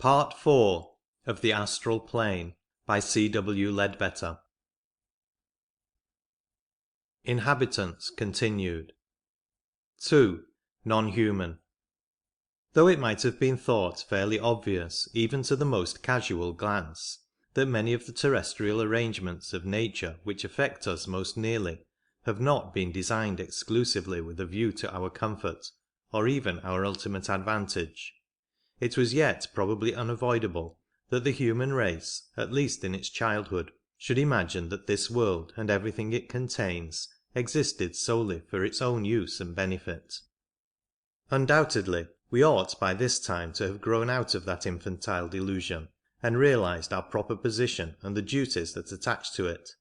Part 4 of the Astral Plane by C.W. Leadbeater. Inhabitants continued. 2. Non-human. Though it might have been thought fairly obvious even to the most casual glance that many of the terrestrial arrangements of nature which affect us most nearly have not been designed exclusively with a view to our comfort or even our ultimate advantage, it was yet probably unavoidable that the human race, at least in its childhood, should imagine that this world and everything it contains existed solely for its own use and benefit. Undoubtedly we ought by this time to have grown out of that infantile delusion, and realized our proper position and the duties that attach to it.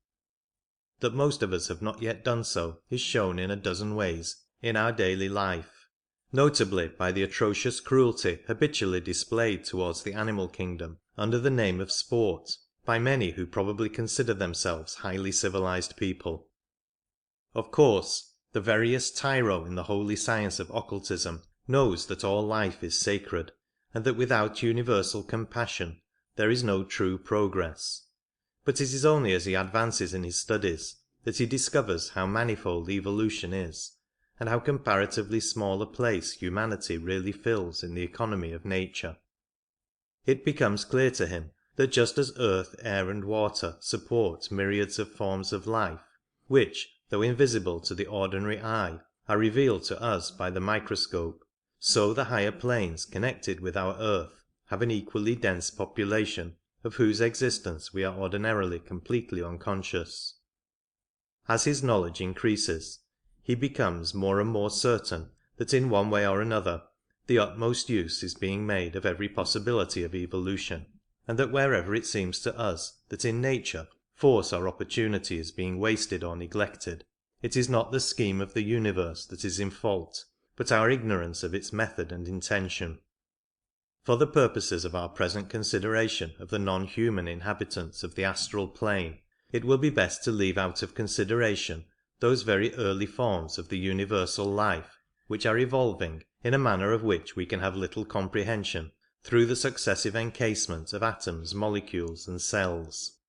That most of us have not yet done so is shown in a dozen ways in our daily life, notably by the atrocious cruelty habitually displayed towards the animal kingdom under the name of sport by many who probably consider themselves highly civilized people. Of course, the veriest tyro in the holy science of occultism knows that all life is sacred, and that without universal compassion there is no true progress. But it is only as he advances in his studies that he discovers how manifold evolution is, and how comparatively small a place humanity really fills in the economy of nature. It becomes clear to him that just as earth, air and water support myriads of forms of life, which, though invisible to the ordinary eye, are revealed to us by the microscope, so the higher planes connected with our earth have an equally dense population of whose existence we are ordinarily completely unconscious. As his knowledge increases, he becomes more and more certain that in one way or another the utmost use is being made of every possibility of evolution, and that wherever it seems to us that in nature force or opportunity is being wasted or neglected, it is not the scheme of the universe that is in fault, but our ignorance of its method and intention. For the purposes of our present consideration of the non-human inhabitants of the astral plane, it will be best to leave out of consideration those very early forms of the universal life which are evolving in a manner of which we can have little comprehension through the successive encasement of atoms, molecules and cells.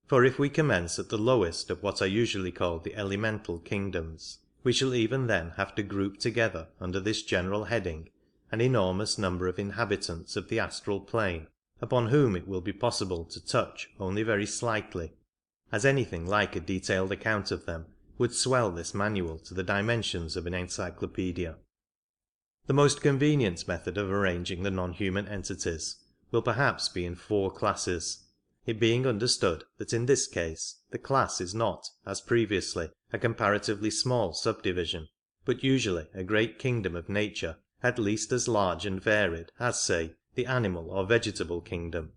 For if we commence at the lowest of what are usually called the elemental kingdoms, we shall even then have to group together under this general heading an enormous number of inhabitants of the astral plane upon whom it will be possible to touch only very slightly, as anything like a detailed account of them would swell this manual to the dimensions of an encyclopedia. The most convenient method of arranging the non-human entities will perhaps be in 4 classes, it being understood that in this case the class is not, as previously, a comparatively small subdivision, but usually a great kingdom of nature at least as large and varied as, say, the animal or vegetable kingdom.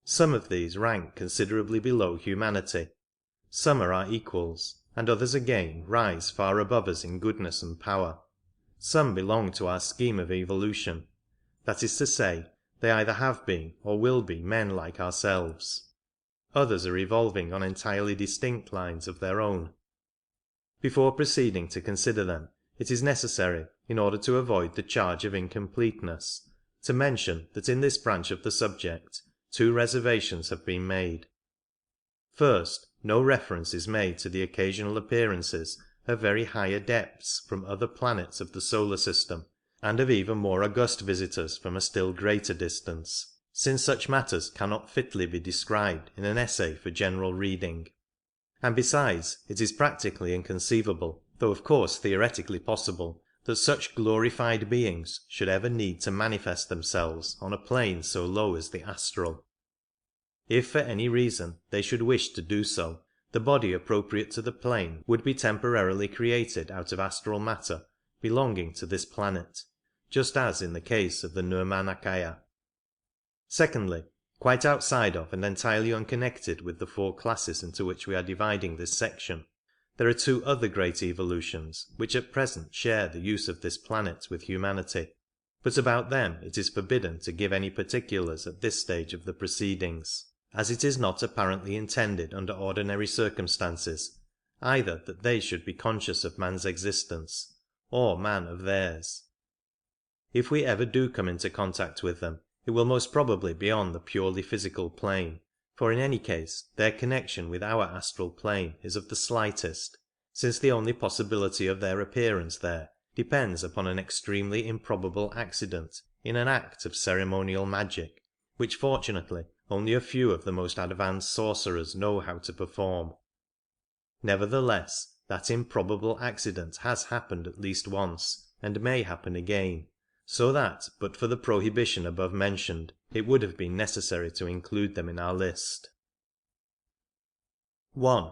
Some of these rank considerably below humanity, some are our equals, and others again rise far above us in goodness and power. Some belong to our scheme of evolution, that is to say, they either have been or will be men like ourselves. Others are evolving on entirely distinct lines of their own. Before proceeding to consider them, it is necessary, in order to avoid the charge of incompleteness, to mention that in this branch of the subject 2 reservations have been made. First, no reference is made to the occasional appearances of very high adepts from other planets of the solar system, and of even more august visitors from a still greater distance, since such matters cannot fitly be described in an essay for general reading. And besides, it is practically inconceivable, though of course theoretically possible, that such glorified beings should ever need to manifest themselves on a plane so low as the astral. If for any reason they should wish to do so, the body appropriate to the plane would be temporarily created out of astral matter belonging to this planet, just as in the case of the Nirmanakaya. Secondly, quite outside of and entirely unconnected with the 4 classes into which we are dividing this section, there are 2 other great evolutions which at present share the use of this planet with humanity, but about them it is forbidden to give any particulars at this stage of the proceedings, as it is not apparently intended under ordinary circumstances either that they should be conscious of man's existence, or man of theirs. If we ever do come into contact with them, it will most probably be on the purely physical plane, for in any case their connection with our astral plane is of the slightest, since the only possibility of their appearance there depends upon an extremely improbable accident in an act of ceremonial magic, which fortunately only a few of the most advanced sorcerers know how to perform. Nevertheless, that improbable accident has happened at least once, and may happen again, so that but for the prohibition above mentioned it would have been necessary to include them in our list. 1.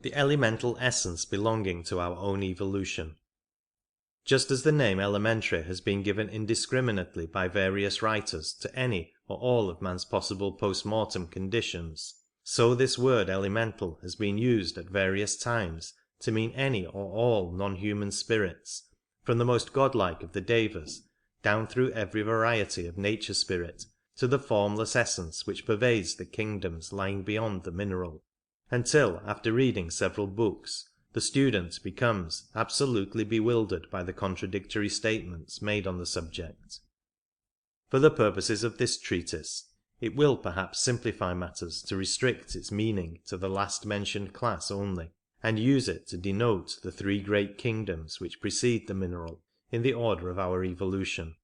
The elemental essence belonging to our own evolution. Just as the name elementary has been given indiscriminately by various writers to any or all of man's possible post-mortem conditions, so this word elemental has been used at various times to mean any or all non-human spirits, from the most godlike of the devas down through every variety of nature spirit to the formless essence which pervades the kingdoms lying beyond the mineral, until, after reading several books, the student becomes absolutely bewildered by the contradictory statements made on the subject. For the purposes of this treatise, it will perhaps simplify matters to restrict its meaning to the last mentioned class only, and use it to denote the three great kingdoms which precede the mineral in the order of our evolution.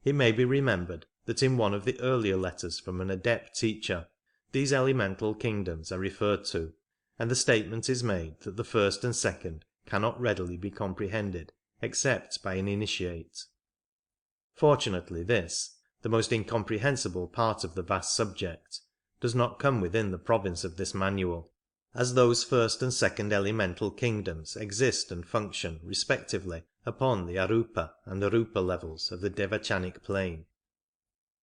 It may be remembered that in one of the earlier letters from an adept teacher these elemental kingdoms are referred to, and the statement is made that the first and second cannot readily be comprehended except by an initiate. Fortunately this, the most incomprehensible part of the vast subject, does not come within the province of this manual, as those first and second elemental kingdoms exist and function respectively upon the Arupa and Rupa levels of the Devachanic plane.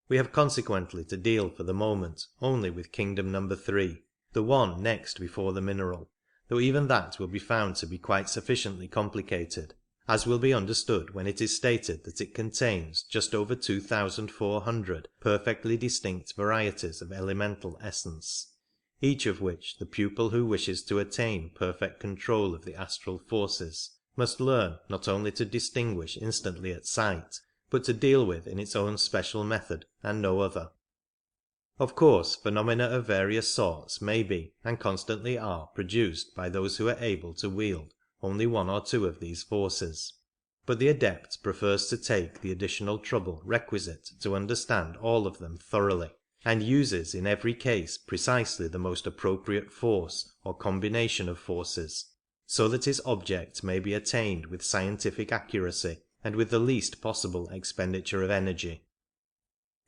We have consequently to deal for the moment only with kingdom number 3, the one next before the mineral, though even that will be found to be quite sufficiently complicated, as will be understood when it is stated that it contains just over 2,400 perfectly distinct varieties of elemental essence, each of which the pupil who wishes to attain perfect control of the astral forces must learn not only to distinguish instantly at sight, but to deal with in its own special method and no other. Of course, phenomena of various sorts may be, and constantly are, produced by those who are able to wield only one or two of these forces, but the adept prefers to take the additional trouble requisite to understand all of them thoroughly, and uses in every case precisely the most appropriate force or combination of forces, so that his object may be attained with scientific accuracy and with the least possible expenditure of energy.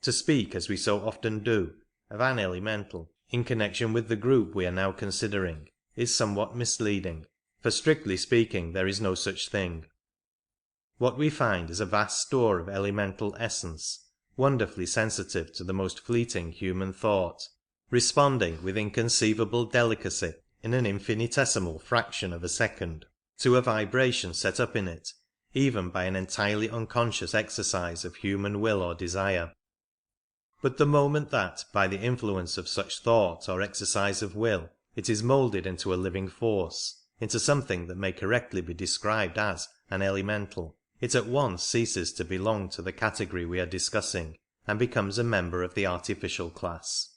To speak, as we so often do, of an elemental in connection with the group we are now considering is somewhat misleading, for strictly speaking there is no such thing. What we find is a vast store of elemental essence, wonderfully sensitive to the most fleeting human thought, responding with inconceivable delicacy in an infinitesimal fraction of a second to a vibration set up in it, even by an entirely unconscious exercise of human will or desire. But the moment that, by the influence of such thought or exercise of will, it is moulded into a living force, into something that may correctly be described as an elemental, it at once ceases to belong to the category we are discussing, and becomes a member of the artificial class.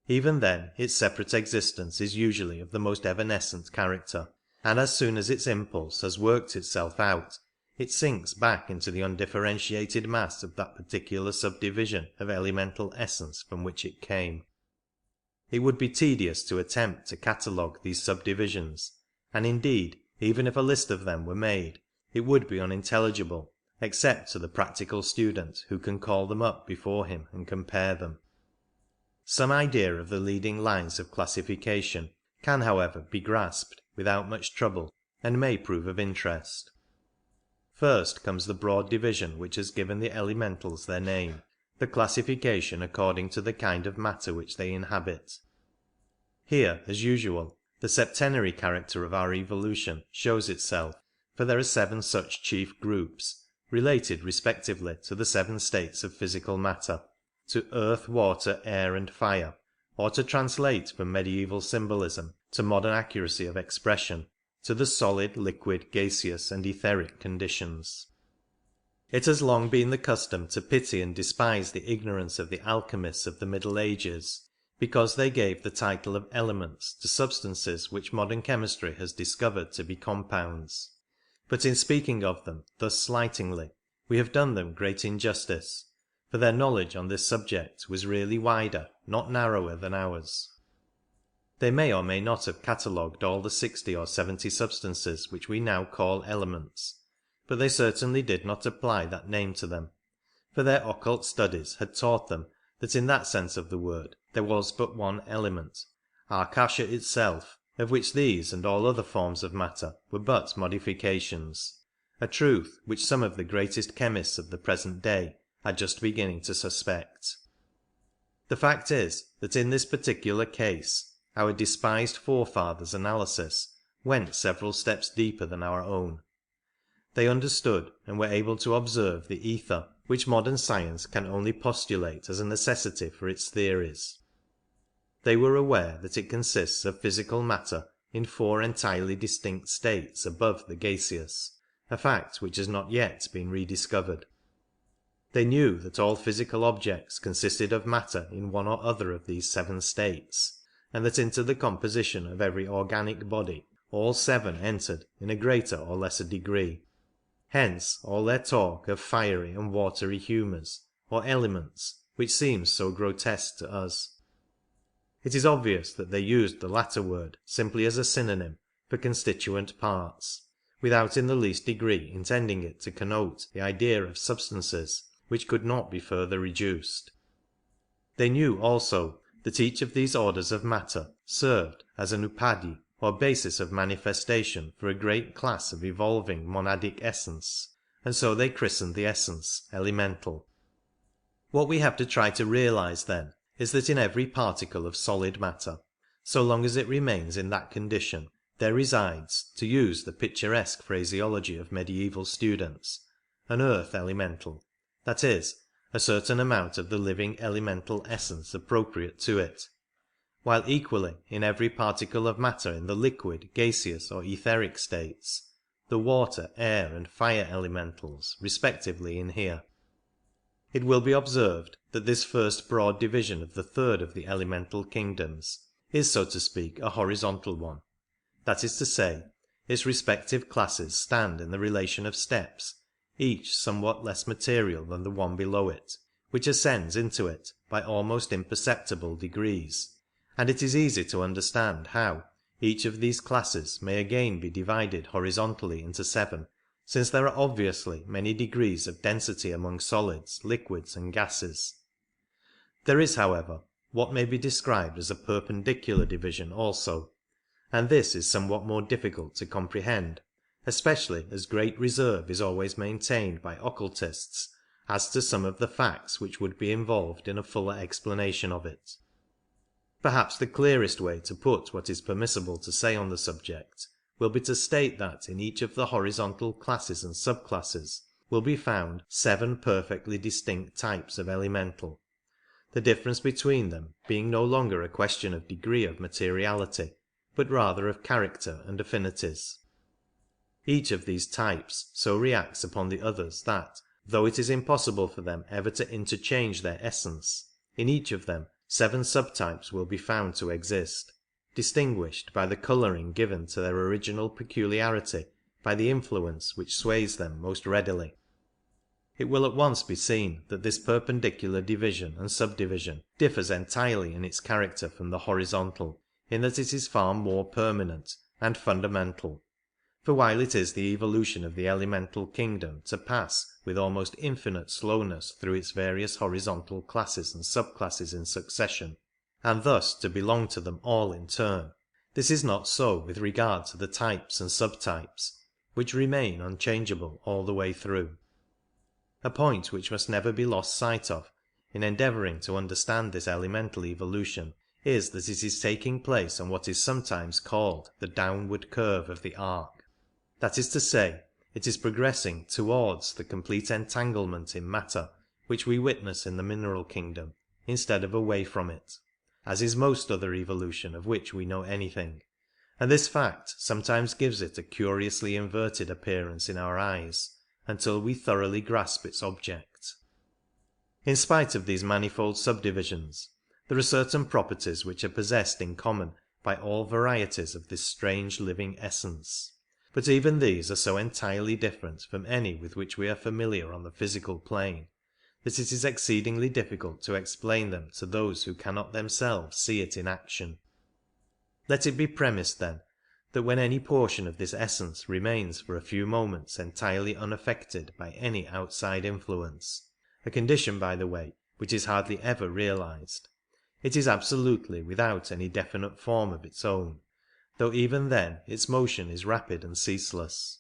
Even then its separate existence is usually of the most evanescent character, and as soon as its impulse has worked itself out, it sinks back into the undifferentiated mass of that particular subdivision of elemental essence from which it came. It would be tedious to attempt to catalogue these subdivisions, and indeed, even if a list of them were made, it would be unintelligible, except to the practical student who can call them up before him and compare them. Some idea of the leading lines of classification can, however, be grasped without much trouble, and may prove of interest. First comes the broad division which has given the elementals their name, the classification according to the kind of matter which they inhabit. Here, as usual, the septenary character of our evolution shows itself, for there are 7 such chief groups, related respectively to the 7 states of physical matter, to earth, water, air and fire, or to translate from medieval symbolism to modern accuracy of expression, to the solid, liquid, gaseous and etheric conditions. It has long been the custom to pity and despise the ignorance of the alchemists of the Middle Ages, because they gave the title of elements to substances which modern chemistry has discovered to be compounds. But in speaking of them thus slightingly, we have done them great injustice, for their knowledge on this subject was really wider, not narrower, than ours. They may or may not have catalogued all the 60 or 70 substances which we now call elements, but they certainly did not apply that name to them, for their occult studies had taught them that in that sense of the word there was but one element, Akasha itself, of which these and all other forms of matter were but modifications, a truth which some of the greatest chemists of the present day are just beginning to suspect. The fact is that in this particular case our despised forefathers' analysis went several steps deeper than our own. They understood and were able to observe the ether, which modern science can only postulate as a necessity for its theories. They were aware that it consists of physical matter in 4 entirely distinct states above the gaseous, a fact which has not yet been rediscovered. They knew that all physical objects consisted of matter in one or other of these 7 states, and that into the composition of every organic body all 7 entered in a greater or lesser degree. Hence all their talk of fiery and watery humours, or elements, which seems so grotesque to us. It is obvious that they used the latter word simply as a synonym for constituent parts, without in the least degree intending it to connote the idea of substances which could not be further reduced. They knew also that each of these orders of matter served as an upadhi, or basis of manifestation for a great class of evolving monadic essence, and so they christened the essence elemental. What we have to try to realize then is that in every particle of solid matter, so long as it remains in that condition, there resides, to use the picturesque phraseology of medieval students, an earth elemental, that is, a certain amount of the living elemental essence appropriate to it, while equally in every particle of matter in the liquid, gaseous or etheric states, the water, air and fire elementals respectively inhere. It will be observed that this first broad division of the third of the elemental kingdoms is, so to speak, a horizontal one. That is to say, its respective classes stand in the relation of steps, each somewhat less material than the one below it, which ascends into it by almost imperceptible degrees, and it is easy to understand how each of these classes may again be divided horizontally into 7, since there are obviously many degrees of density among solids, liquids and gases. There is, however, what may be described as a perpendicular division also, and this is somewhat more difficult to comprehend, especially as great reserve is always maintained by occultists as to some of the facts which would be involved in a fuller explanation of it. Perhaps the clearest way to put what is permissible to say on the subject will be to state that in each of the horizontal classes and subclasses will be found 7 perfectly distinct types of elemental, the difference between them being no longer a question of degree of materiality, but rather of character and affinities. Each of these types so reacts upon the others that, though it is impossible for them ever to interchange their essence, in each of them 7 subtypes will be found to exist, distinguished by the colouring given to their original peculiarity by the influence which sways them most readily. It will at once be seen that this perpendicular division and subdivision differs entirely in its character from the horizontal, in that it is far more permanent and fundamental. For while it is the evolution of the elemental kingdom to pass with almost infinite slowness through its various horizontal classes and subclasses in succession, and thus to belong to them all in turn, this is not so with regard to the types and subtypes, which remain unchangeable all the way through. A point which must never be lost sight of in endeavouring to understand this elemental evolution is that it is taking place on what is sometimes called the downward curve of the arc. That is to say, it is progressing towards the complete entanglement in matter which we witness in the mineral kingdom, instead of away from it, as is most other evolution of which we know anything, and this fact sometimes gives it a curiously inverted appearance in our eyes, until we thoroughly grasp its object. In spite of these manifold subdivisions, there are certain properties which are possessed in common by all varieties of this strange living essence, but even these are so entirely different from any with which we are familiar on the physical plane, that it is exceedingly difficult to explain them to those who cannot themselves see it in action. Let it be premised, then, that when any portion of this essence remains for a few moments entirely unaffected by any outside influence, a condition, by the way, which is hardly ever realized, it is absolutely without any definite form of its own, though even then its motion is rapid and ceaseless.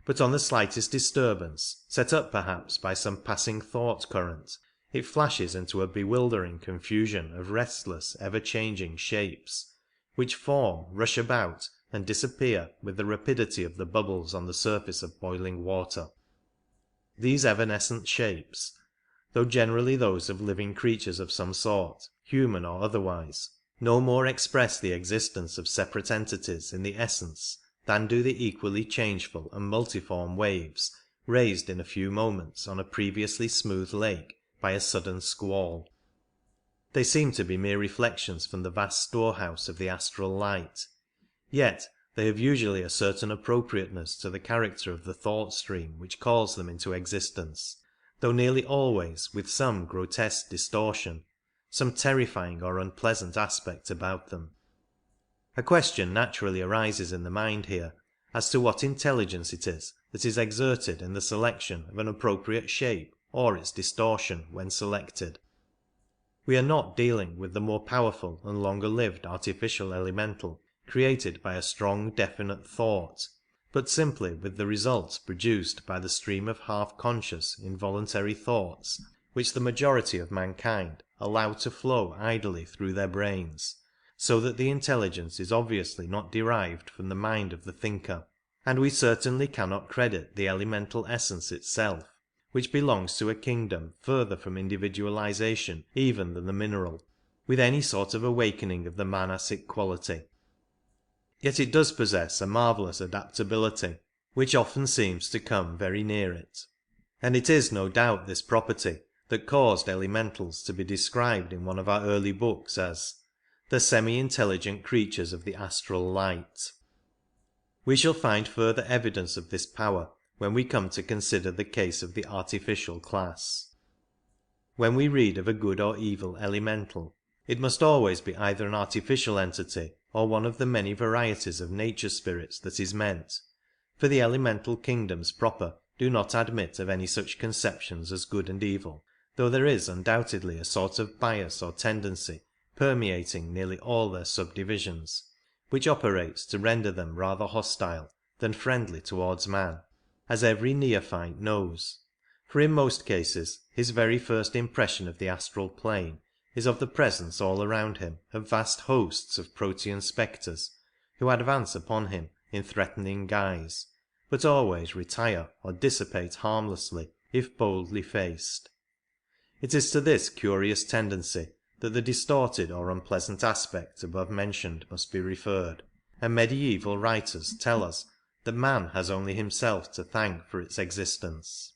But on the slightest disturbance, set up perhaps by some passing thought current, it flashes into a bewildering confusion of restless, ever-changing shapes, which form, rush about, and disappear with the rapidity of the bubbles on the surface of boiling water. These evanescent shapes, though generally those of living creatures of some sort, human or otherwise, no more express the existence of separate entities in the essence than do the equally changeful and multiform waves raised in a few moments on a previously smooth lake by a sudden squall. They seem to be mere reflections from the vast storehouse of the astral light, yet they have usually a certain appropriateness to the character of the thought stream which calls them into existence, though nearly always with some grotesque distortion, some terrifying or unpleasant aspect about them. A question naturally arises in the mind here as to what intelligence it is that is exerted in the selection of an appropriate shape or its distortion when selected. We are not dealing with the more powerful and longer lived artificial elemental created by a strong definite thought, but simply with the results produced by the stream of half-conscious involuntary thoughts which the majority of mankind allow to flow idly through their brains, so that the intelligence is obviously not derived from the mind of the thinker, and we certainly cannot credit the elemental essence itself, which belongs to a kingdom further from individualization even than the mineral, with any sort of awakening of the manasic quality. Yet it does possess a marvellous adaptability, which often seems to come very near it, and it is no doubt this property that caused elementals to be described in one of our early books as the semi-intelligent creatures of the astral light. We shall find further evidence of this power when we come to consider the case of the artificial class. When we read of a good or evil elemental, it must always be either an artificial entity or one of the many varieties of nature spirits that is meant, for the elemental kingdoms proper do not admit of any such conceptions as good and evil, though there is undoubtedly a sort of bias or tendency permeating nearly all their subdivisions, which operates to render them rather hostile than friendly towards man, as every neophyte knows, for in most cases his very first impression of the astral plane is of the presence all around him of vast hosts of protean spectres, who advance upon him in threatening guise, but always retire or dissipate harmlessly if boldly faced. It is to this curious tendency that the distorted or unpleasant aspect above mentioned must be referred, and medieval writers tell us that man has only himself to thank for its existence.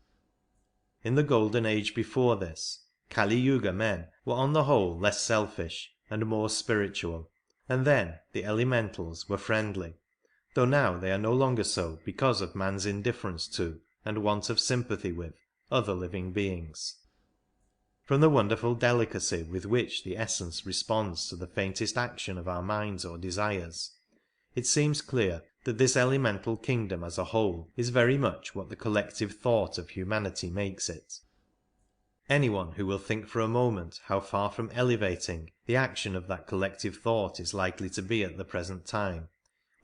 In the golden age before this, Kali Yuga men were on the whole less selfish and more spiritual, and then the elementals were friendly, though now they are no longer so because of man's indifference to, and want of sympathy with, other living beings. From the wonderful delicacy with which the essence responds to the faintest action of our minds or desires, it seems clear that this elemental kingdom as a whole is very much what the collective thought of humanity makes it. Anyone who will think for a moment how far from elevating the action of that collective thought is likely to be at the present time,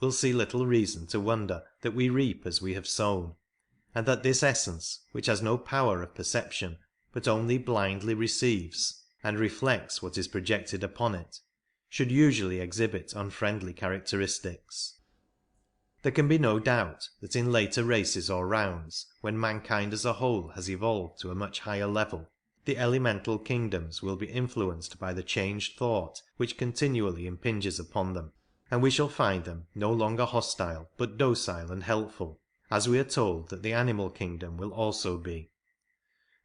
will see little reason to wonder that we reap as we have sown, and that this essence, which has no power of perception, but only blindly receives and reflects what is projected upon it, should usually exhibit unfriendly characteristics. There can be no doubt that in later races or rounds, when mankind as a whole has evolved to a much higher level, the elemental kingdoms will be influenced by the changed thought which continually impinges upon them, and we shall find them no longer hostile but docile and helpful, as we are told that the animal kingdom will also be.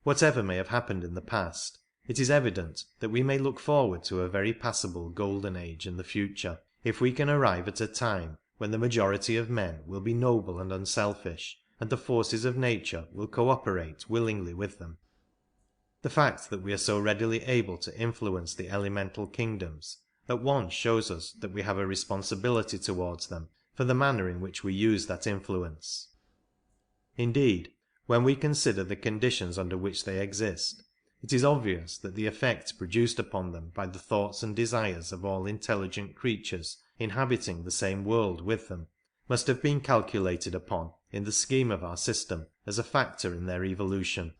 Whatever may have happened in the past, it is evident that we may look forward to a very passable golden age in the future, if we can arrive at a time when the majority of men will be noble and unselfish, and the forces of nature will co-operate willingly with them. The fact that we are so readily able to influence the elemental kingdoms at once shows us that we have a responsibility towards them for the manner in which we use that influence. Indeed, when we consider the conditions under which they exist, it is obvious that the effect produced upon them by the thoughts and desires of all intelligent creatures inhabiting the same world with them must have been calculated upon in the scheme of our system as a factor in their evolution.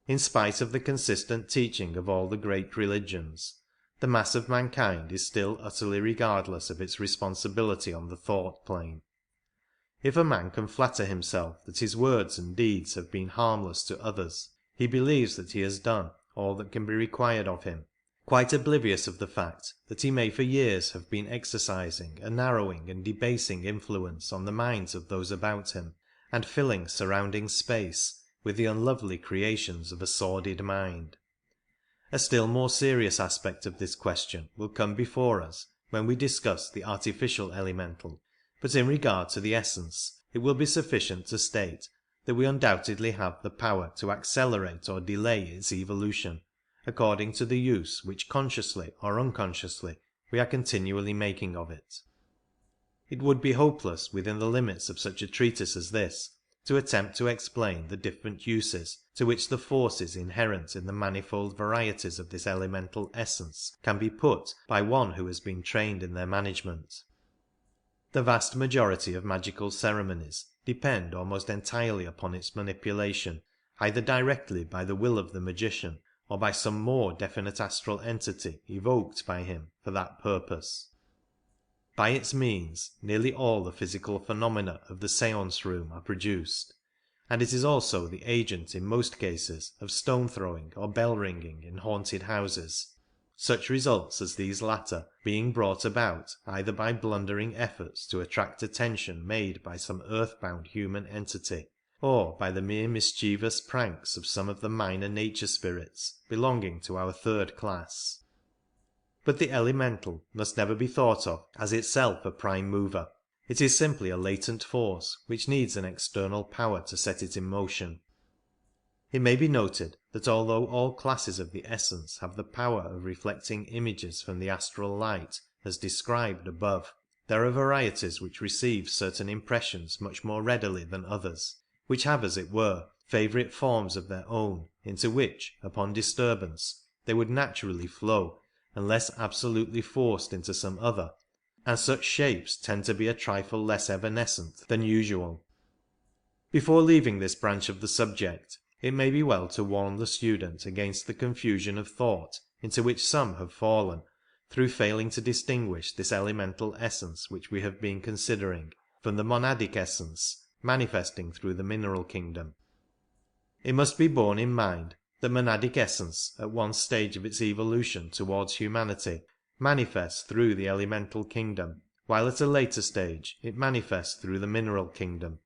In spite of the consistent teaching of all the great religions, the mass of mankind is still utterly regardless of its responsibility on the thought plane. If a man can flatter himself that his words and deeds have been harmless to others, he believes that he has done all that can be required of him, quite oblivious of the fact that he may for years have been exercising a narrowing and debasing influence on the minds of those about him, and filling surrounding space with the unlovely creations of a sordid mind. A still more serious aspect of this question will come before us when we discuss the artificial elemental, but in regard to the essence it will be sufficient to state that we undoubtedly have the power to accelerate or delay its evolution, according to the use which consciously or unconsciously we are continually making of it. It would be hopeless within the limits of such a treatise as this to attempt to explain the different uses to which the forces inherent in the manifold varieties of this elemental essence can be put by one who has been trained in their management. The vast majority of magical ceremonies depend almost entirely upon its manipulation, either directly by the will of the magician, or by some more definite astral entity evoked by him for that purpose. By its means nearly all the physical phenomena of the seance room are produced, and it is also the agent in most cases of stone throwing or bell ringing in haunted houses, such results as these latter being brought about either by blundering efforts to attract attention made by some earthbound human entity, or by the mere mischievous pranks of some of the minor nature spirits belonging to our third class. But the elemental must never be thought of as itself a prime mover. It is simply a latent force which needs an external power to set it in motion. It may be noted that although all classes of the essence have the power of reflecting images from the astral light as described above, there are varieties which receive certain impressions much more readily than others, which have, as it were, favourite forms of their own into which, upon disturbance, they would naturally flow unless absolutely forced into some other, and such shapes tend to be a trifle less evanescent than usual. Before leaving this branch of the subject, it may be well to warn the student against the confusion of thought into which some have fallen through failing to distinguish this elemental essence which we have been considering from the monadic essence manifesting through the mineral kingdom. It must be borne in mind that monadic essence at one stage of its evolution towards humanity manifests through the elemental kingdom, while at a later stage it manifests through the mineral kingdom,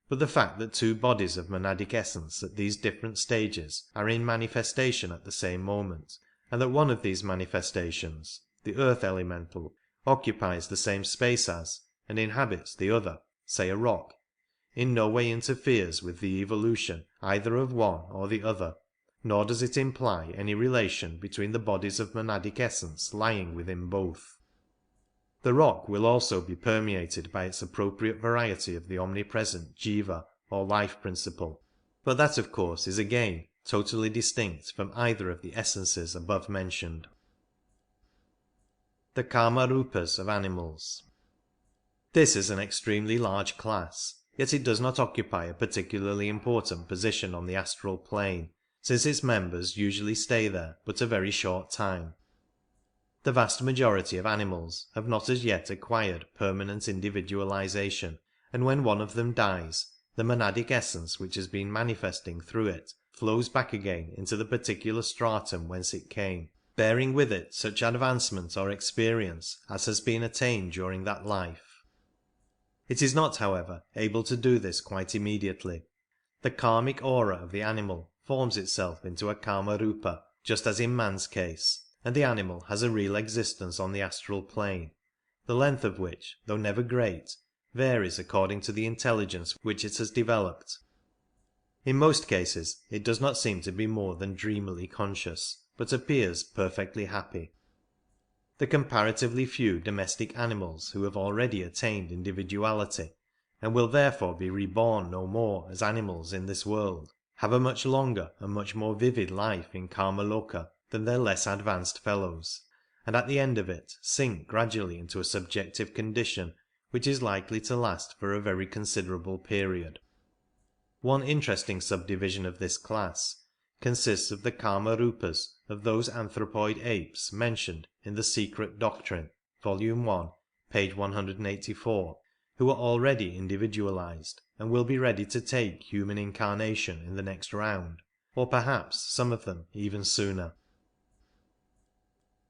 but the fact that two bodies of monadic essence at these different stages are in manifestation at the same moment, and that one of these manifestations, the earth elemental, occupies the same space as, and inhabits the other, say a rock, in no way interferes with the evolution either of one or the other, nor does it imply any relation between the bodies of monadic essence lying within both. The rock will also be permeated by its appropriate variety of the omnipresent jiva or life principle, but that of course is again totally distinct from either of the essences above mentioned. The Kama-rupas of animals. This is an extremely large class, yet it does not occupy a particularly important position on the astral plane, since its members usually stay there but a very short time. The vast majority of animals have not as yet acquired permanent individualization, and when one of them dies, the monadic essence which has been manifesting through it flows back again into the particular stratum whence it came, bearing with it such advancement or experience as has been attained during that life. It is not, however, able to do this quite immediately. The karmic aura of the animal forms itself into a Kama-rupa, just as in man's case, and the animal has a real existence on the astral plane, the length of which, though never great, varies according to the intelligence which it has developed. In most cases it does not seem to be more than dreamily conscious, but appears perfectly happy. The comparatively few domestic animals who have already attained individuality, and will therefore be reborn no more as animals in this world, have a much longer and much more vivid life in Kamaloka than their less advanced fellows, and at the end of it sink gradually into a subjective condition which is likely to last for a very considerable period. One interesting subdivision of this class consists of the Kama-rupas of those anthropoid apes mentioned in The Secret Doctrine, Volume 1, page 184, who are already individualized, and will be ready to take human incarnation in the next round, or perhaps some of them even sooner.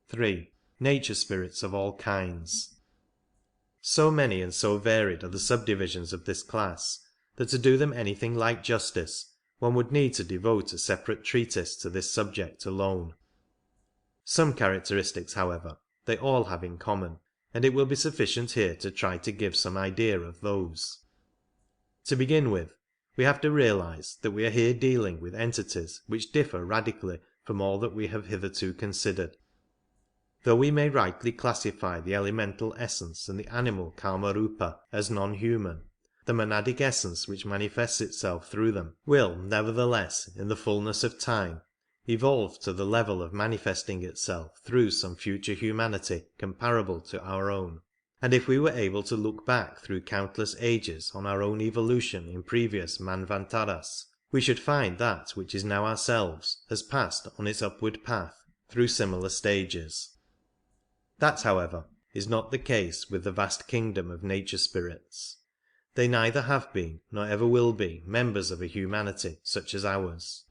3. Nature spirits of all kinds. So many and so varied are the subdivisions of this class that to do them anything like justice one would need to devote a separate treatise to this subject alone. Some characteristics, however, they all have in common, and it will be sufficient here to try to give some idea of those. To begin with, we have to realize that we are here dealing with entities which differ radically from all that we have hitherto considered. Though we may rightly classify the elemental essence and the animal Kama-rupa as non-human, the monadic essence which manifests itself through them will nevertheless, in the fullness of time, evolve to the level of manifesting itself through some future humanity comparable to our own, and if we were able to look back through countless ages on our own evolution in previous manvantaras, we should find that which is now ourselves has passed on its upward path through similar stages. That, however, is not the case with the vast kingdom of nature spirits. They neither have been nor ever will be members of a humanity such as ours.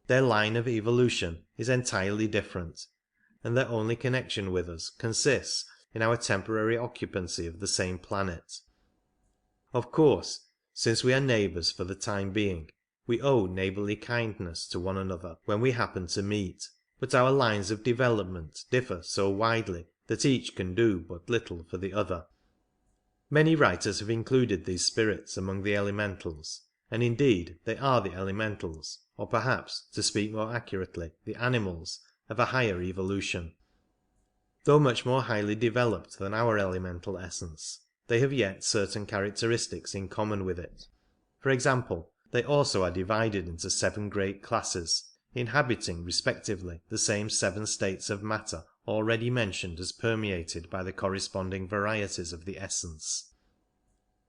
Their line of evolution is entirely different, and their only connection with us consists in our temporary occupancy of the same planet. Of course, since we are neighbours for the time being, we owe neighbourly kindness to one another when we happen to meet, but our lines of development differ so widely that each can do but little for the other. Many writers have included these spirits among the elementals, and indeed they are the elementals, or perhaps, to speak more accurately, the animals of a higher evolution. Though much more highly developed than our elemental essence, they have yet certain characteristics in common with it. For example, they also are divided into 7 great classes, inhabiting respectively the same 7 states of matter already mentioned as permeated by the corresponding varieties of the essence.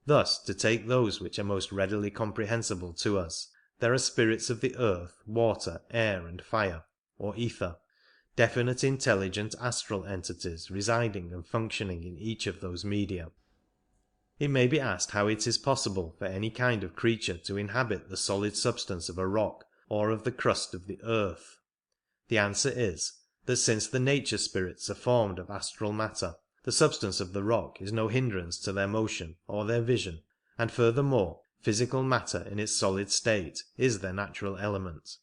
Thus, to take those which are most readily comprehensible to us, there are spirits of the earth, water, air, and fire, or ether, definite intelligent astral entities residing and functioning in each of those media. It may be asked how it is possible for any kind of creature to inhabit the solid substance of a rock or of the crust of the earth. The answer is, that since the nature spirits are formed of astral matter, the substance of the rock is no hindrance to their motion or their vision, and furthermore, physical matter in its solid state is their natural element,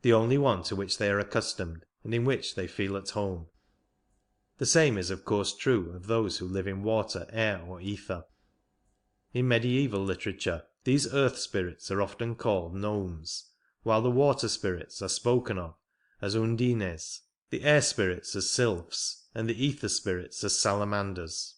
the only one to which they are accustomed and in which they feel at home. The same is of course true of those who live in water, air, or ether. In medieval literature, these earth spirits are often called gnomes, while the water spirits are spoken of as undines, the air spirits as sylphs, and the ether spirits as salamanders.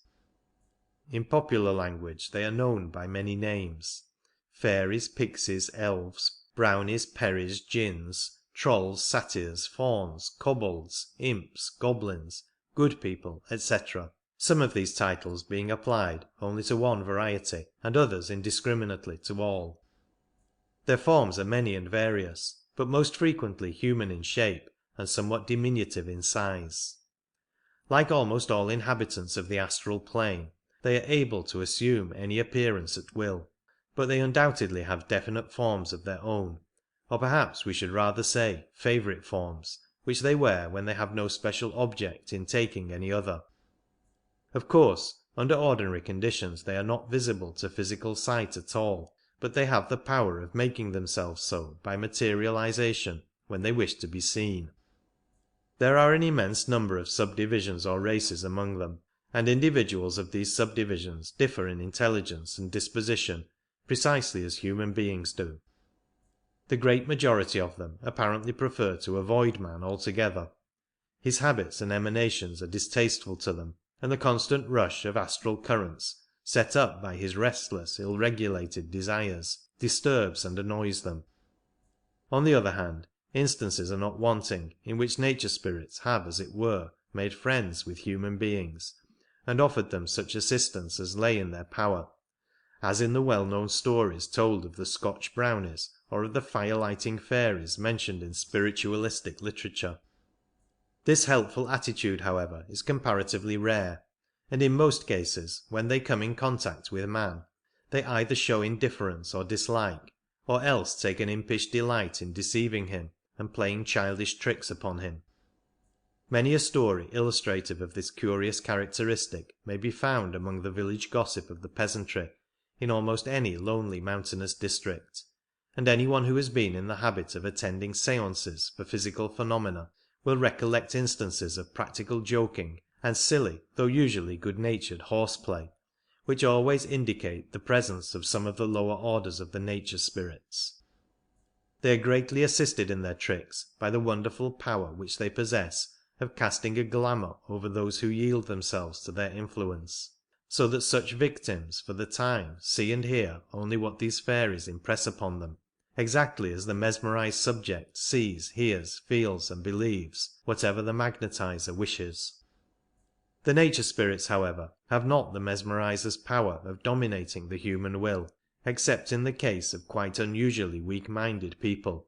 In popular language they are known by many names: fairies, pixies, elves, brownies, peris, jinns, trolls, satyrs, fauns, kobolds, imps, goblins, good people, etc., some of these titles being applied only to one variety, and others indiscriminately to all. Their forms are many and various, but most frequently human in shape and somewhat diminutive in size. Like almost all inhabitants of the astral plane, they are able to assume any appearance at will, but they undoubtedly have definite forms of their own, or perhaps we should rather say favourite forms, which they wear when they have no special object in taking any other. Of course, Under ordinary conditions they are not visible to physical sight at all, but they have the power of making themselves so by materialization when they wish to be seen. There are an immense number of subdivisions or races among them, and individuals of these subdivisions differ in intelligence and disposition precisely as human beings do. The great majority of them apparently prefer to avoid man altogether. His habits and emanations are distasteful to them, and the constant rush of astral currents, set up by his restless, ill-regulated desires, disturbs and annoys them. On the other hand, instances are not wanting in which nature spirits have, as it were, made friends with human beings, and offered them such assistance as lay in their power, as in the well-known stories told of the Scotch brownies or of the fire-lighting fairies mentioned in spiritualistic literature. This helpful attitude, however, is comparatively rare, and in most cases, when they come in contact with man, they either show indifference or dislike, or else take an impish delight in deceiving him and playing childish tricks upon him. Many a story illustrative of this curious characteristic may be found among the village gossip of the peasantry in almost any lonely mountainous district, and anyone who has been in the habit of attending seances for physical phenomena will recollect instances of practical joking and silly though usually good-natured horseplay, which always indicate the presence of some of the lower orders of the nature spirits. They are greatly assisted in their tricks by the wonderful power which they possess of casting a glamour over those who yield themselves to their influence, so that such victims for the time see and hear only what these fairies impress upon them, exactly as the mesmerized subject sees, hears, feels and believes whatever the magnetizer wishes. The nature spirits, however, have not the mesmerizer's power of dominating the human will, except in the case of quite unusually weak-minded people,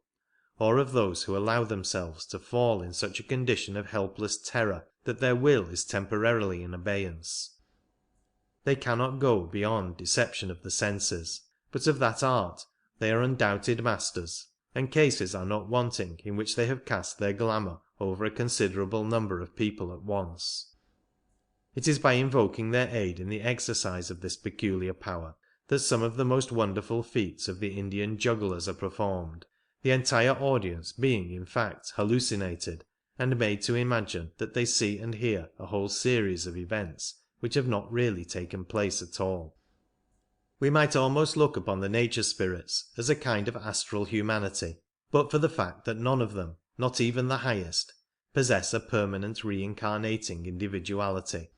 or of those who allow themselves to fall in such a condition of helpless terror that their will is temporarily in abeyance. They cannot go beyond deception of the senses, but of that art they are undoubted masters, and cases are not wanting in which they have cast their glamour over a considerable number of people at once. It is by invoking their aid in the exercise of this peculiar power that some of the most wonderful feats of the Indian jugglers are performed, the entire audience being in fact hallucinated and made to imagine that they see and hear a whole series of events which have not really taken place at all. We might almost look upon the nature spirits as a kind of astral humanity, but for the fact that none of them, not even the highest, possess a permanent reincarnating individuality.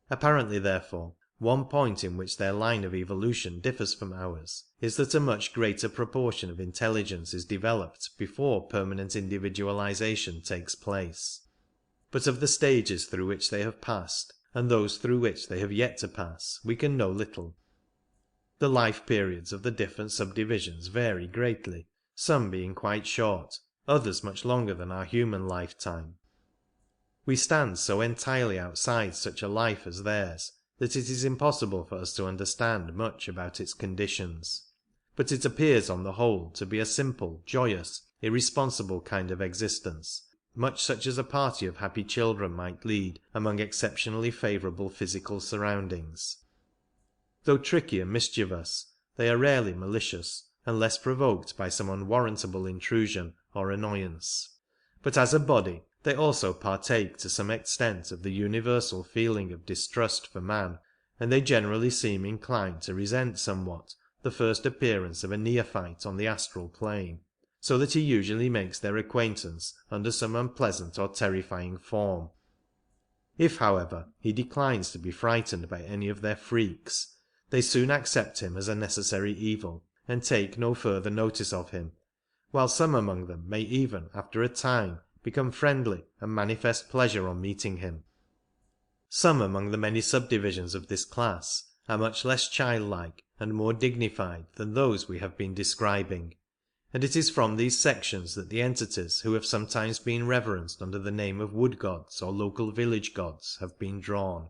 Apparently, therefore, one point in which their line of evolution differs from ours is that a much greater proportion of intelligence is developed before permanent individualization takes place. But of the stages through which they have passed, and those through which they have yet to pass, we can know little. The life periods of the different subdivisions vary greatly, some being quite short, others much longer than our human lifetime. We stand so entirely outside such a life as theirs that it is impossible for us to understand much about its conditions, but it appears on the whole to be a simple, joyous, irresponsible kind of existence, much such as a party of happy children might lead among exceptionally favourable physical surroundings. Though tricky and mischievous, they are rarely malicious, unless provoked by some unwarrantable intrusion or annoyance. But as a body they also partake to some extent of the universal feeling of distrust for man, and they generally seem inclined to resent somewhat the first appearance of a neophyte on the astral plane, so that he usually makes their acquaintance under some unpleasant or terrifying form. If, however, he declines to be frightened by any of their freaks, they soon accept him as a necessary evil, and take no further notice of him, while some among them may even, after a time, become friendly and manifest pleasure on meeting him. Some among the many subdivisions of this class are much less childlike and more dignified than those we have been describing, and it is from these sections that the entities who have sometimes been reverenced under the name of wood gods or local village gods have been drawn.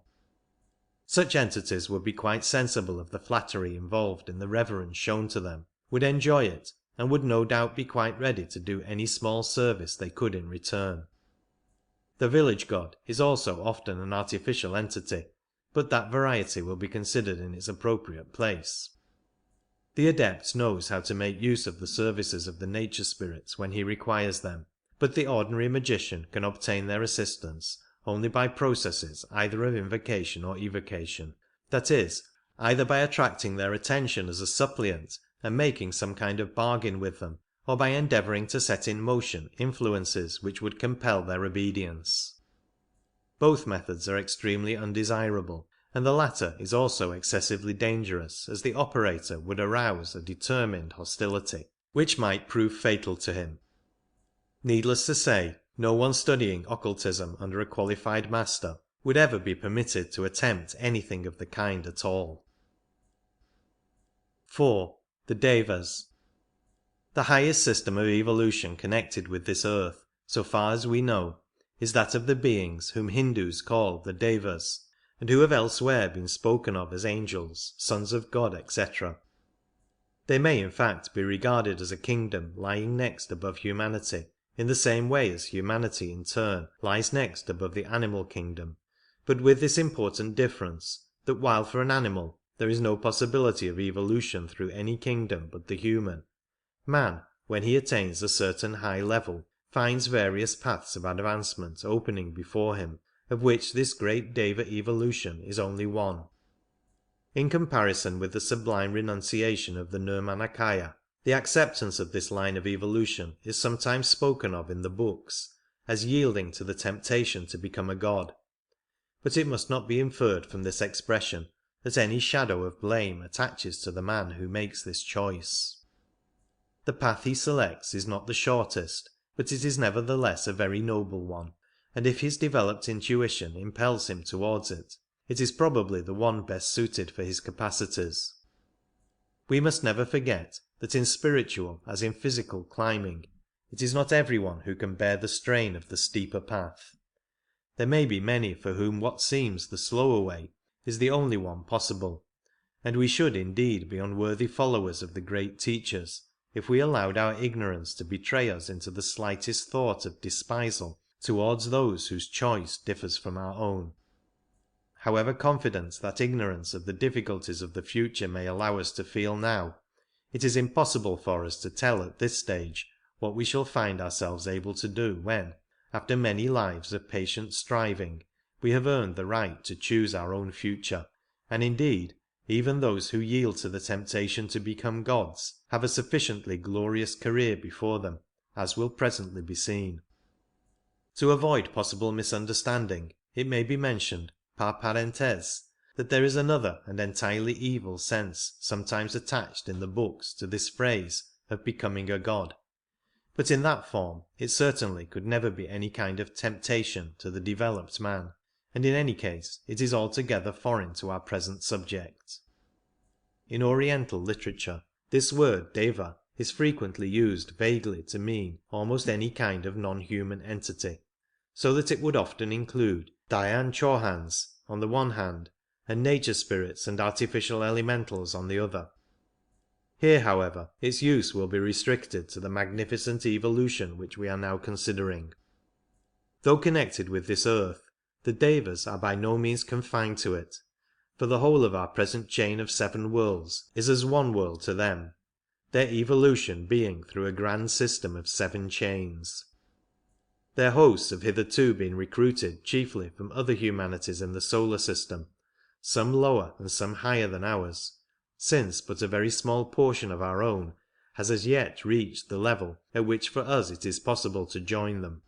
Such entities would be quite sensible of the flattery involved in the reverence shown to them, would enjoy it, and would no doubt be quite ready to do any small service they could in return. The village god is also often an artificial entity, but that variety will be considered in its appropriate place. The adept knows how to make use of the services of the nature spirits when he requires them, but the ordinary magician can obtain their assistance only by processes either of invocation or evocation, that is, either by attracting their attention as a suppliant and making some kind of bargain with them, or by endeavouring to set in motion influences which would compel their obedience. Both methods are extremely undesirable, and the latter is also excessively dangerous, as the operator would arouse a determined hostility, which might prove fatal to him. Needless to say, no one studying occultism under a qualified master would ever be permitted to attempt anything of the kind at all. 4. The Devas. The highest system of evolution connected with this earth, so far as we know, is that of the beings whom Hindus call the Devas, and who have elsewhere been spoken of as angels, sons of God, etc. They may in fact be regarded as a kingdom lying next above humanity, in the same way as humanity in turn lies next above the animal kingdom, but with this important difference, that while for an animal there is no possibility of evolution through any kingdom but the human, man, when he attains a certain high level, finds various paths of advancement opening before him, of which this great Deva evolution is only one. In comparison with the sublime renunciation of the Nirmanakaya, the acceptance of this line of evolution is sometimes spoken of in the books as yielding to the temptation to become a god, but it must not be inferred from this expression that any shadow of blame attaches to the man who makes this choice. The path he selects is not the shortest, but it is nevertheless a very noble one, and if his developed intuition impels him towards it, it is probably the one best suited for his capacities. We must never forget that in spiritual as in physical climbing, it is not everyone who can bear the strain of the steeper path. There may be many for whom what seems the slower way is the only one possible, and we should indeed be unworthy followers of the great teachers if we allowed our ignorance to betray us into the slightest thought of despisal towards those whose choice differs from our own. However confident that ignorance of the difficulties of the future may allow us to feel now, it is impossible for us to tell at this stage what we shall find ourselves able to do when, after many lives of patient striving, we have earned the right to choose our own future, and indeed even those who yield to the temptation to become gods have a sufficiently glorious career before them, as will presently be seen. To avoid possible misunderstanding, it may be mentioned, par parenthèse, that there is another and entirely evil sense sometimes attached in the books to this phrase of becoming a god, but in that form it certainly could never be any kind of temptation to the developed man, and in any case it is altogether foreign to our present subject. In Oriental literature, this word Deva is frequently used vaguely to mean almost any kind of non-human entity, so that it would often include Dhyan Chauhans on the one hand, and nature spirits and artificial elementals on the other. Here, however, its use will be restricted to the magnificent evolution which we are now considering. Though connected with this earth, the Devas are by no means confined to it, for the whole of our present chain of 7 worlds is as one world to them, their evolution being through a grand system of 7 chains. Their hosts have hitherto been recruited chiefly from other humanities in the solar system, some lower and some higher than ours, since but a very small portion of our own has as yet reached the level at which for us it is possible to join them.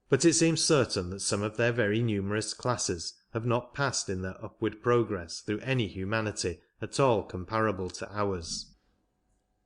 But it seems certain that some of their very numerous classes have not passed in their upward progress through any humanity at all comparable to ours.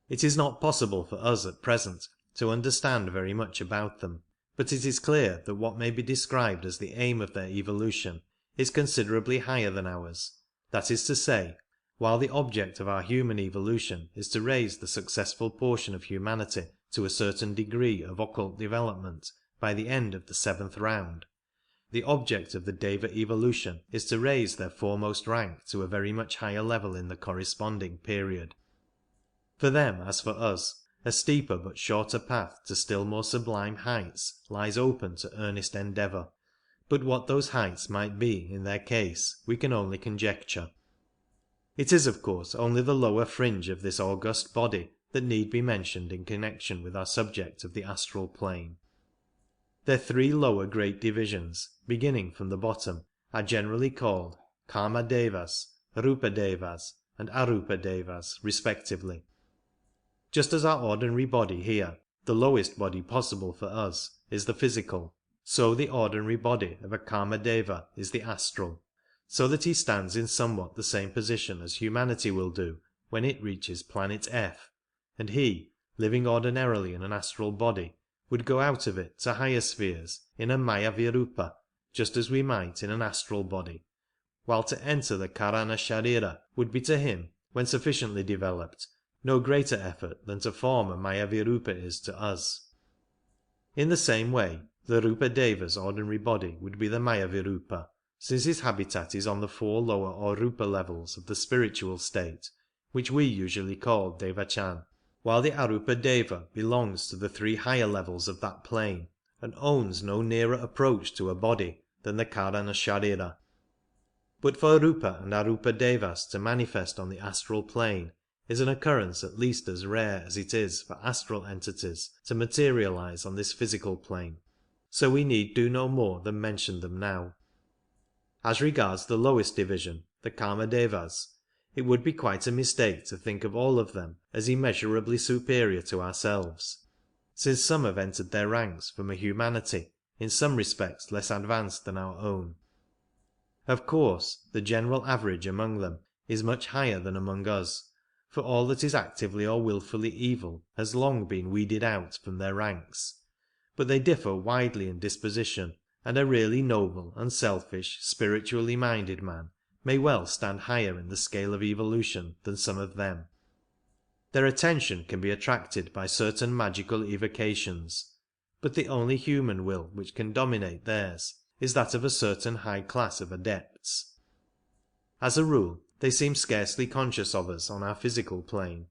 It is not possible for us at present to understand very much about them, but it is clear that what may be described as the aim of their evolution is considerably higher than ours, that is to say, while the object of our human evolution is to raise the successful portion of humanity to a certain degree of occult development by the end of the 7th round, the object of the Deva evolution is to raise their foremost rank to a very much higher level in the corresponding period. For them, as for us, a steeper but shorter path to still more sublime heights lies open to earnest endeavour, but what those heights might be in their case we can only conjecture. It is of course only the lower fringe of this august body that need be mentioned in connection with our subject of the astral plane. Their three lower great divisions, beginning from the bottom, are generally called Kama-devas, Rupa-devas, and Arupa-devas respectively. Just as our ordinary body here, the lowest body possible for us, is the physical, so the ordinary body of a Kama-deva is the astral, so that he stands in somewhat the same position as humanity will do when it reaches planet F, and he, living ordinarily in an astral body, would go out of it to higher spheres in a Maya-virupa, just as we might in an astral body, while to enter the Karana Sharira would be to him, when sufficiently developed, no greater effort than to form a Maya-virupa is to us. In the same way, the Rupa-deva's ordinary body would be the Maya-virupa, since his habitat is on the four lower or Rupa levels of the spiritual state, which we usually call Devachan, while the Arupa-deva belongs to the three higher levels of that plane, and owns no nearer approach to a body than the Karana Sharira. But for Rupa and Arupa-devas to manifest on the astral plane is an occurrence at least as rare as it is for astral entities to materialize on this physical plane, so we need do no more than mention them now. As regards the lowest division, the Kama-devas, it would be quite a mistake to think of all of them as immeasurably superior to ourselves, since some have entered their ranks from a humanity in some respects less advanced than our own. Of course, the general average among them is much higher than among us, for all that is actively or wilfully evil has long been weeded out from their ranks, but they differ widely in disposition, and a really noble, unselfish, spiritually minded man may well stand higher in the scale of evolution than some of them. Their attention can be attracted by certain magical evocations, but the only human will which can dominate theirs is that of a certain high class of adepts. As a rule, they seem scarcely conscious of us on our physical plane,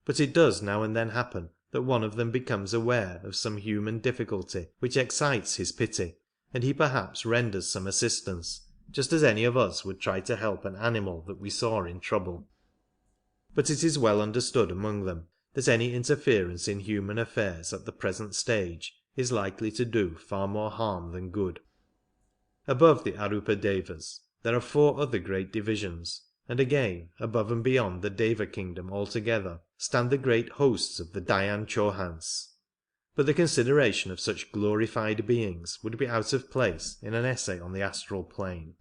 but it does now and then happen that one of them becomes aware of some human difficulty which excites his pity, and he perhaps renders some assistance, just as any of us would try to help an animal that we saw in trouble. But it is well understood among them that any interference in human affairs at the present stage is likely to do far more harm than good. Above the Arupa-devas there are four other great divisions, and again, above and beyond the Deva kingdom altogether, stand the great hosts of the Dhyan Chohans. But the consideration of such glorified beings would be out of place in an essay on the astral plane.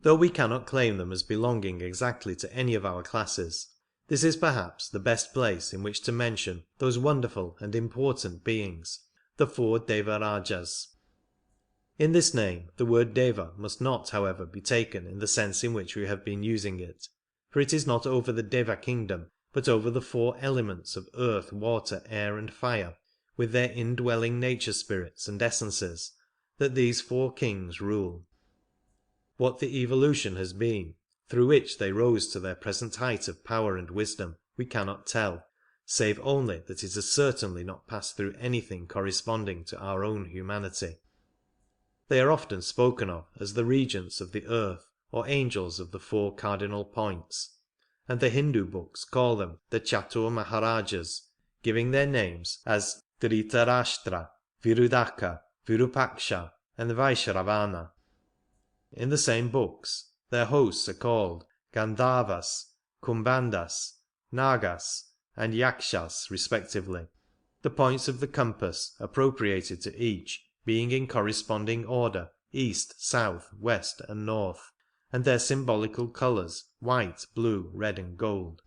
Though we cannot claim them as belonging exactly to any of our classes, this is perhaps the best place in which to mention those wonderful and important beings, the four Devarajas. In this name the word Deva must not, however, be taken in the sense in which we have been using it, for it is not over the Deva kingdom, but over the four elements of earth, water, air, and fire, with their indwelling nature spirits and essences, that these four kings rule. What the evolution has been, through which they rose to their present height of power and wisdom, we cannot tell, save only that it has certainly not passed through anything corresponding to our own humanity. They are often spoken of as the regents of the earth, or angels of the four cardinal points, and the Hindu books call them the Chatur Maharajas, giving their names as Dhritarashtra, Virudhaka, Virupaksha, and Vaishravana. In the same books, their hosts are called Gandharvas, Kumbhandas, Nagas, and Yakshas respectively, the points of the compass appropriated to each being in corresponding order east, south, west, and north, and their symbolical colours white, blue, red, and gold.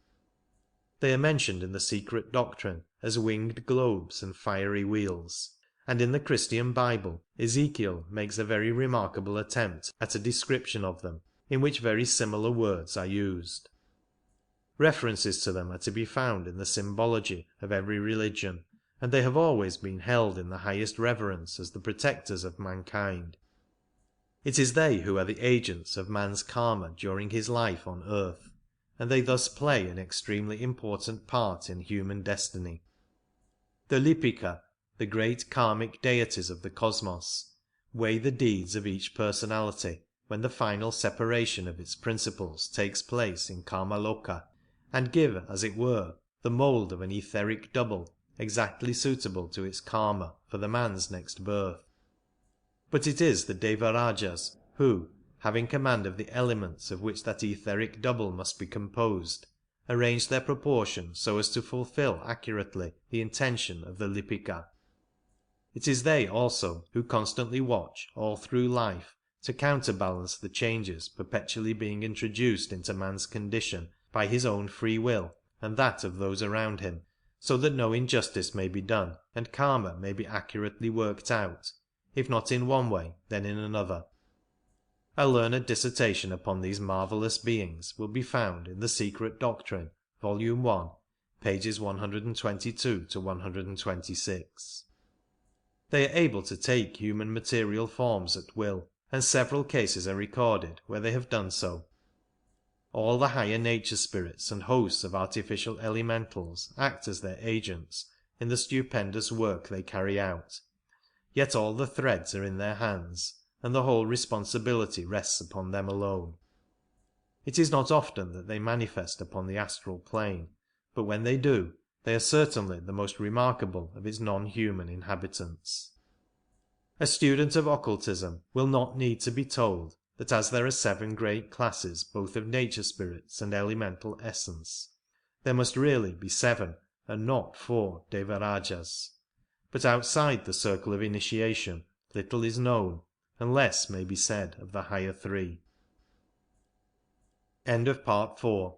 They are mentioned in the secret doctrine as winged globes and fiery wheels, and in the Christian Bible Ezekiel makes a very remarkable attempt at a description of them, in which very similar words are used. References to them are to be found in the symbology of every religion, and they have always been held in the highest reverence as the protectors of mankind. It is they who are the agents of man's karma during his life on earth, and they thus play an extremely important part in human destiny. The Lipika, the great karmic deities of the cosmos, weigh the deeds of each personality when the final separation of its principles takes place in Kamaloka, and give, as it were, the mould of an etheric double exactly suitable to its karma for the man's next birth. But it is the Devarajas who, having command of the elements of which that etheric double must be composed, arrange their proportions so as to fulfil accurately the intention of the Lipika. It is they also who constantly watch all through life to counterbalance the changes perpetually being introduced into man's condition by his own free will and that of those around him, so that no injustice may be done and karma may be accurately worked out, if not in one way then in another. A learned dissertation upon these marvellous beings will be found in The Secret Doctrine, Volume 1, pages 122 to 126. They are able to take human material forms at will, and several cases are recorded where they have done so. All the higher nature spirits and hosts of artificial elementals act as their agents in the stupendous work they carry out, yet all the threads are in their hands, and the whole responsibility rests upon them alone. It is not often that they manifest upon the astral plane, but when they do, they are certainly the most remarkable of its non-human inhabitants. A student of occultism will not need to be told that as there are 7 great classes both of nature spirits and elemental essence, there must really be 7 and not 4 Devarajas. But outside the circle of initiation little is known, and less may be said of the higher 3. End of Part 4.